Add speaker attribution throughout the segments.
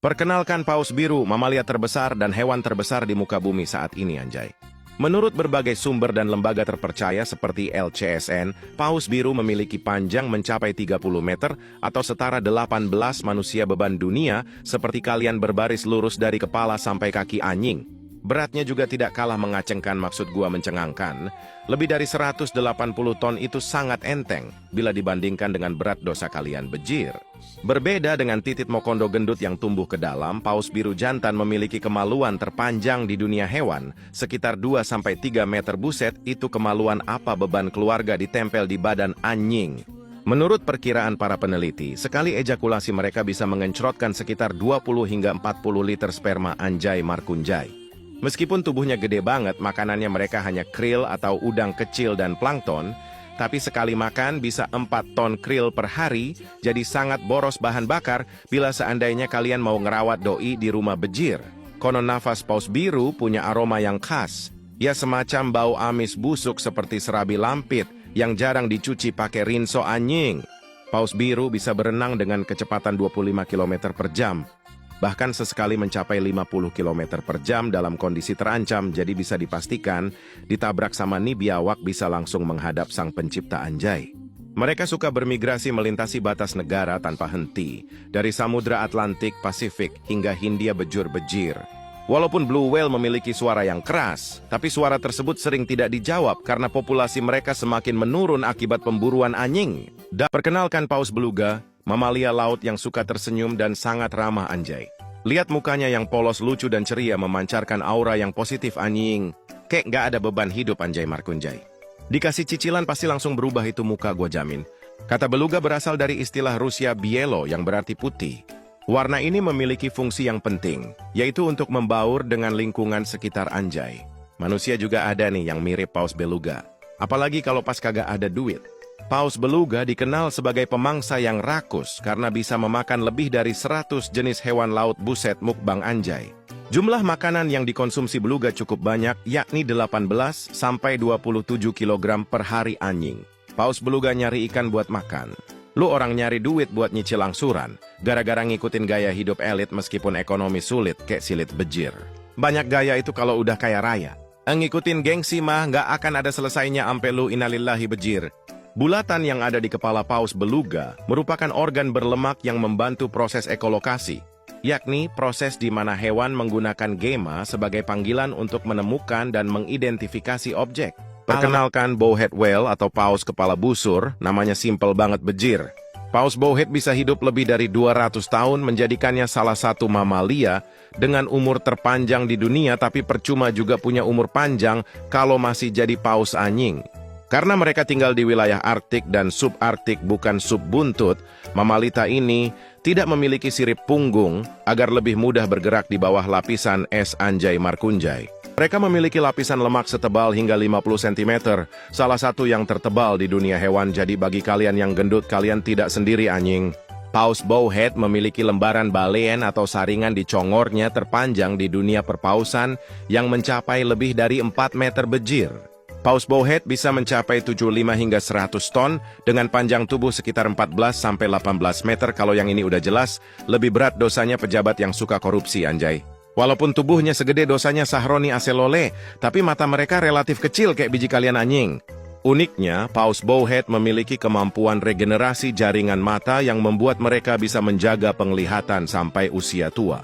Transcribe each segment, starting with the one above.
Speaker 1: Perkenalkan paus biru, mamalia terbesar dan hewan terbesar di muka bumi saat ini, anjay. Menurut berbagai sumber dan lembaga terpercaya seperti LCSN, paus biru memiliki panjang mencapai 30 meter atau setara 18 manusia beban dunia, seperti kalian berbaris lurus dari kepala sampai kaki anjing. Beratnya juga tidak kalah mengacengkan, maksud gua mencengangkan. Lebih dari 180 ton itu sangat enteng bila dibandingkan dengan berat dosa kalian bejir. Berbeda dengan titit mokondo gendut yang tumbuh ke dalam, paus biru jantan memiliki kemaluan terpanjang di dunia hewan, sekitar 2-3 meter. Buset, itu kemaluan apa beban keluarga ditempel di badan anjing. Menurut perkiraan para peneliti, sekali ejakulasi mereka bisa mengencrotkan sekitar 20 hingga 40 liter sperma, anjay markunjay. Meskipun tubuhnya gede banget, makanannya mereka hanya krill atau udang kecil dan plankton, tapi sekali makan bisa 4 ton krill per hari, jadi sangat boros bahan bakar bila seandainya kalian mau ngerawat doi di rumah bejir. Konon nafas paus biru punya aroma yang khas, ya semacam bau amis busuk seperti serabi lampit yang jarang dicuci pakai rinso anjing. Paus biru bisa berenang dengan kecepatan 25 km per jam. Bahkan sesekali mencapai 50 km per jam dalam kondisi terancam, jadi bisa dipastikan ditabrak sama nih biawak bisa langsung menghadap sang pencipta, anjay. Mereka suka bermigrasi melintasi batas negara tanpa henti, dari Samudra Atlantik, Pasifik, hingga Hindia bejur-bejir. Walaupun blue whale memiliki suara yang keras, tapi suara tersebut sering tidak dijawab karena populasi mereka semakin menurun akibat pemburuan anjing. Perkenalkan paus beluga, mamalia laut yang suka tersenyum dan sangat ramah, anjay. Lihat mukanya yang polos, lucu dan ceria, memancarkan aura yang positif anjing. Kayak nggak ada beban hidup, anjay markunjay. Dikasih cicilan pasti langsung berubah itu muka, gua jamin. Kata beluga berasal dari istilah Rusia bielo yang berarti putih. Warna ini memiliki fungsi yang penting, yaitu untuk membaur dengan lingkungan sekitar, anjay. Manusia juga ada nih yang mirip paus beluga. Apalagi kalau pas kagak ada duit. Paus beluga dikenal sebagai pemangsa yang rakus karena bisa memakan lebih dari 100 jenis hewan laut. Buset, mukbang anjay. Jumlah makanan yang dikonsumsi beluga cukup banyak, yakni 18-27 kg per hari anjing. Paus beluga nyari ikan buat makan. Lu orang nyari duit buat nyicil angsuran, gara-gara ngikutin gaya hidup elit meskipun ekonomi sulit kayak silit bejir. Banyak gaya itu kalau udah kaya raya. Ngikutin gengsi mah nggak akan ada selesainya ampe lu innalillahi bejir. Bulatan yang ada di kepala paus beluga merupakan organ berlemak yang membantu proses ekolokasi, yakni proses di mana hewan menggunakan gema sebagai panggilan untuk menemukan dan mengidentifikasi objek. Perkenalkan bowhead whale atau paus kepala busur, namanya simple banget bejir. Paus bowhead bisa hidup lebih dari 200 tahun, menjadikannya salah satu mamalia dengan umur terpanjang di dunia, tapi percuma juga punya umur panjang kalau masih jadi paus anjing. Karena mereka tinggal di wilayah Arktik dan subarktik, bukan subbuntut, mamalita ini tidak memiliki sirip punggung agar lebih mudah bergerak di bawah lapisan es, anjay markunjay. Mereka memiliki lapisan lemak setebal hingga 50 cm, salah satu yang tertebal di dunia hewan, jadi bagi kalian yang gendut, kalian tidak sendiri anjing. Paus bowhead memiliki lembaran balen atau saringan di congornya terpanjang di dunia perpausan yang mencapai lebih dari 4 meter bejir. Paus bowhead bisa mencapai 75 hingga 100 ton dengan panjang tubuh sekitar 14-18 meter. Kalau yang ini udah jelas, lebih berat dosanya pejabat yang suka korupsi, anjay. Walaupun tubuhnya segede dosanya Sahroni Aselole, tapi mata mereka relatif kecil kayak biji kalian anjing. Uniknya, paus bowhead memiliki kemampuan regenerasi jaringan mata yang membuat mereka bisa menjaga penglihatan sampai usia tua.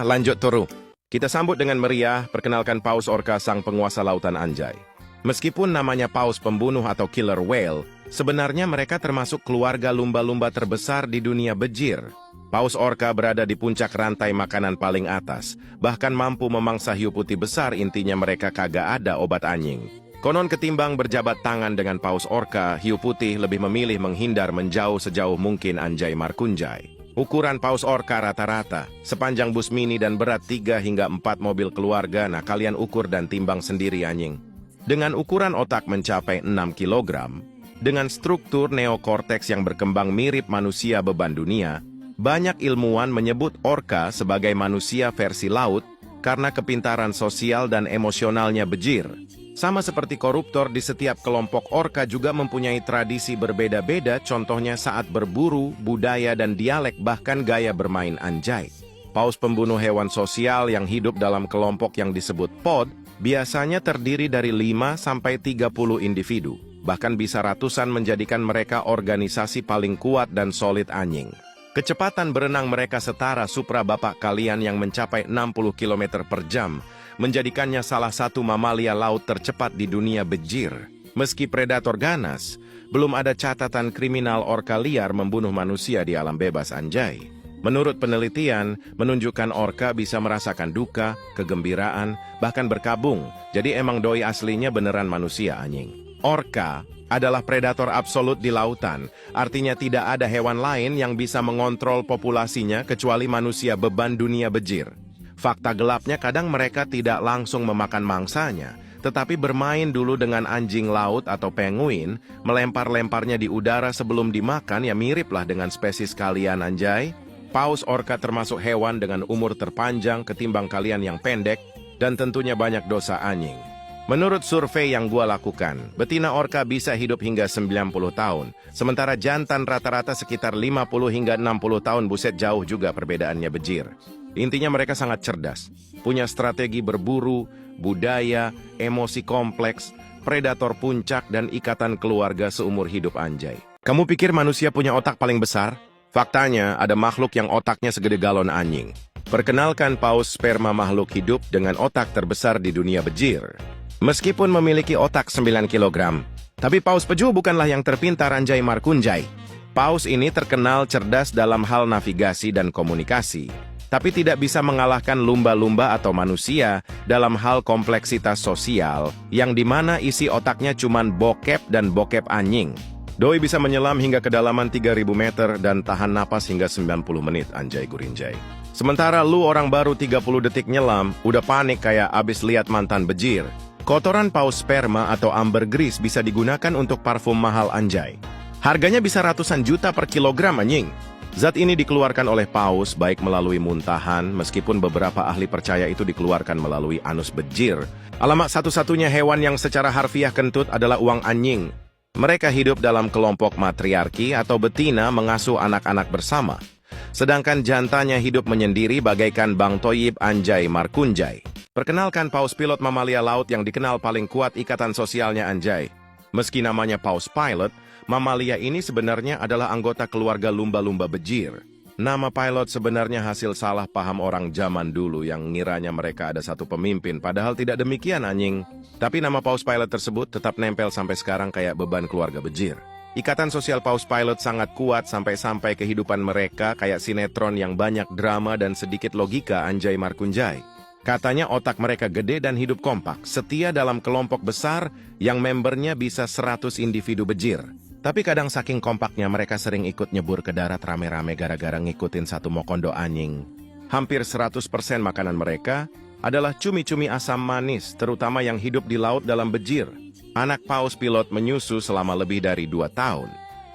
Speaker 1: Lanjut turu. Kita sambut dengan meriah, perkenalkan paus orca, sang penguasa lautan, anjay. Meskipun namanya paus pembunuh atau killer whale, sebenarnya mereka termasuk keluarga lumba-lumba terbesar di dunia bejir. Paus orca berada di puncak rantai makanan paling atas, bahkan mampu memangsa hiu putih besar, intinya mereka kagak ada obat anjing. Konon ketimbang berjabat tangan dengan paus orca, hiu putih lebih memilih menghindar menjauh sejauh mungkin, anjay markunjay. Ukuran paus orca rata-rata, sepanjang bus mini dan berat 3 hingga 4 mobil keluarga. Nah, kalian ukur dan timbang sendiri anjing. Dengan ukuran otak mencapai 6 kg, dengan struktur neokorteks yang berkembang mirip manusia beban dunia, banyak ilmuwan menyebut orca sebagai manusia versi laut karena kepintaran sosial dan emosionalnya bejir. Sama seperti koruptor, di setiap kelompok orca juga mempunyai tradisi berbeda-beda, contohnya saat berburu, budaya dan dialek, bahkan gaya bermain, anjay. Paus pembunuh hewan sosial yang hidup dalam kelompok yang disebut pod, biasanya terdiri dari 5-30 individu. Bahkan bisa ratusan menjadikan mereka organisasi paling kuat dan solid anjing. Kecepatan berenang mereka setara supra bapak kalian yang mencapai 60 km per jam, menjadikannya salah satu mamalia laut tercepat di dunia bejir. Meski predator ganas, belum ada catatan kriminal orka liar membunuh manusia di alam bebas anjay. Menurut penelitian, menunjukkan orka bisa merasakan duka, kegembiraan, bahkan berkabung. Jadi emang doi aslinya beneran manusia anjing. Orka adalah predator absolut di lautan, artinya tidak ada hewan lain yang bisa mengontrol populasinya kecuali manusia beban dunia bejir. Fakta gelapnya kadang mereka tidak langsung memakan mangsanya, tetapi bermain dulu dengan anjing laut atau penguin, melempar-lemparnya di udara sebelum dimakan, ya miriplah dengan spesies kalian anjay. Paus orka termasuk hewan dengan umur terpanjang ketimbang kalian yang pendek, dan tentunya banyak dosa anjing. Menurut survei yang gua lakukan, betina orka bisa hidup hingga 90 tahun, sementara jantan rata-rata sekitar 50 hingga 60 tahun. Buset, jauh juga perbedaannya bejir. Intinya mereka sangat cerdas, punya strategi berburu, budaya, emosi kompleks, predator puncak, dan ikatan keluarga seumur hidup anjay. Kamu pikir manusia punya otak paling besar? Faktanya, ada makhluk yang otaknya segede galon anjing. Perkenalkan paus sperma, makhluk hidup dengan otak terbesar di dunia bejir. Meskipun memiliki otak 9 kg, tapi paus peju bukanlah yang terpintar anjay markunjay. Paus ini terkenal cerdas dalam hal navigasi dan komunikasi, tapi tidak bisa mengalahkan lumba-lumba atau manusia dalam hal kompleksitas sosial, yang dimana isi otaknya cuman bokep dan bokep anjing. Doi bisa menyelam hingga kedalaman 3000 meter dan tahan napas hingga 90 menit anjay gurinjay. Sementara lu orang baru 30 detik nyelam, udah panik kayak abis lihat mantan bejir. Kotoran paus sperma atau ambergris bisa digunakan untuk parfum mahal anjay. Harganya bisa ratusan juta per kilogram anjing. Zat ini dikeluarkan oleh paus baik melalui muntahan, meskipun beberapa ahli percaya itu dikeluarkan melalui anus bejir. Alamak, satu-satunya hewan yang secara harfiah kentut adalah uang anjing. Mereka hidup dalam kelompok matriarki atau betina mengasuh anak-anak bersama. Sedangkan jantannya hidup menyendiri bagaikan Bang Toyib anjay markunjay. Perkenalkan paus pilot mamalia laut yang dikenal paling kuat ikatan sosialnya anjay. Meski namanya paus pilot, mamalia ini sebenarnya adalah anggota keluarga lumba-lumba bejir. Nama pilot sebenarnya hasil salah paham orang zaman dulu yang ngiranya mereka ada satu pemimpin, padahal tidak demikian anjing. Tapi nama paus pilot tersebut tetap nempel sampai sekarang kayak beban keluarga bejir. Ikatan sosial paus pilot sangat kuat sampai-sampai kehidupan mereka kayak sinetron yang banyak drama dan sedikit logika anjay markunjay. Katanya otak mereka gede dan hidup kompak, setia dalam kelompok besar yang membernya bisa 100 individu bejir. Tapi kadang saking kompaknya mereka sering ikut nyebur ke darat rame-rame gara-gara ngikutin satu mokondo anjing. Hampir 100% makanan mereka adalah cumi-cumi asam manis, terutama yang hidup di laut dalam bejir. Anak paus pilot menyusu selama lebih dari 2 tahun.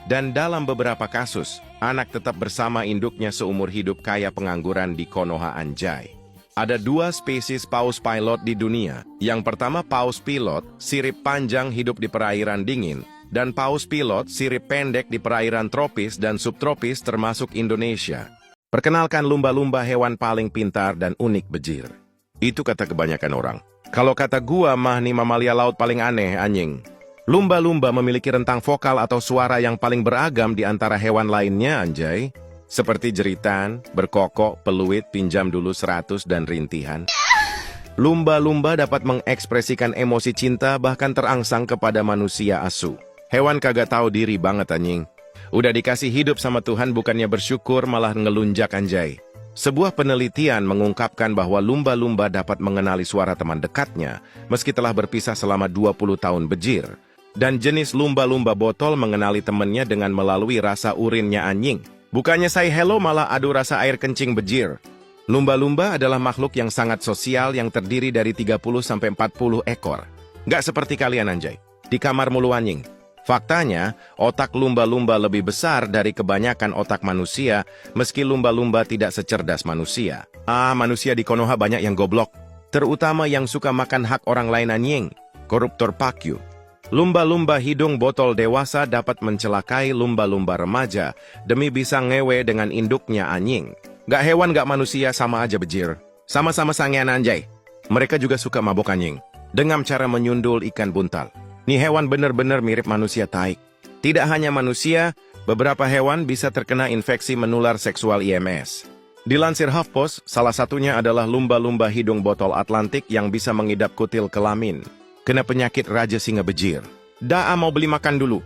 Speaker 1: Dan dalam beberapa kasus, anak tetap bersama induknya seumur hidup kayak pengangguran di Konoha anjay. Ada 2 spesies paus pilot di dunia. Yang pertama paus pilot, sirip panjang hidup di perairan dingin, dan paus pilot, sirip pendek di perairan tropis dan subtropis termasuk Indonesia. Perkenalkan lumba-lumba hewan paling pintar dan unik bejir. Itu kata kebanyakan orang. Kalau kata gua mah nih mamalia laut paling aneh anjing. Lumba-lumba memiliki rentang vokal atau suara yang paling beragam di antara hewan lainnya anjay. Seperti jeritan, berkokok, peluit, pinjam dulu 100, dan rintihan. Lumba-lumba dapat mengekspresikan emosi cinta bahkan terangsang kepada manusia asu. Hewan kagak tahu diri banget anjing. Udah dikasih hidup sama Tuhan bukannya bersyukur malah ngelunjak anjay. Sebuah penelitian mengungkapkan bahwa lumba-lumba dapat mengenali suara teman dekatnya meski telah berpisah selama 20 tahun bejir. Dan jenis lumba-lumba botol mengenali temannya dengan melalui rasa urinnya anjing. Bukannya say hello malah adu rasa air kencing bejir. Lumba-lumba adalah makhluk yang sangat sosial yang terdiri dari 30-40 ekor. Nggak seperti kalian anjay, di kamar mulu anjing. Faktanya, otak lumba-lumba lebih besar dari kebanyakan otak manusia, meski lumba-lumba tidak secerdas manusia. Manusia di Konoha banyak yang goblok, terutama yang suka makan hak orang lain anjing, koruptor pakyu. Lumba-lumba hidung botol dewasa dapat mencelakai lumba-lumba remaja demi bisa ngewe dengan induknya anjing. Gak hewan gak manusia sama aja bejir. Sama-sama sangean anjay. Mereka juga suka mabok anjing. Dengan cara menyundul ikan buntal. Nih hewan bener-bener mirip manusia taik. Tidak hanya manusia, beberapa hewan bisa terkena infeksi menular seksual IMS. Dilansir HuffPost, salah satunya adalah lumba-lumba hidung botol Atlantik yang bisa mengidap kutil kelamin. Kena penyakit raja singa bejir. Daa mau beli makan dulu.